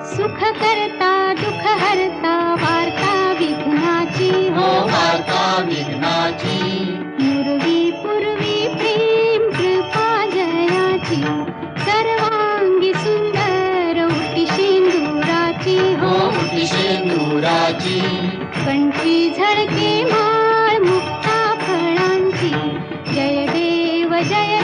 सुख करता दुःख हरता वार्ता विघ्नाची हो वार्ता विघ्नाची पूर्वी पूर्वी प्रेम कृपा जयाची सर्वांगी सुंदर उटी शेंदुराची हो उटी शेंदुराची कंठी झळके माळ मुक्ता फळांची जय देव जय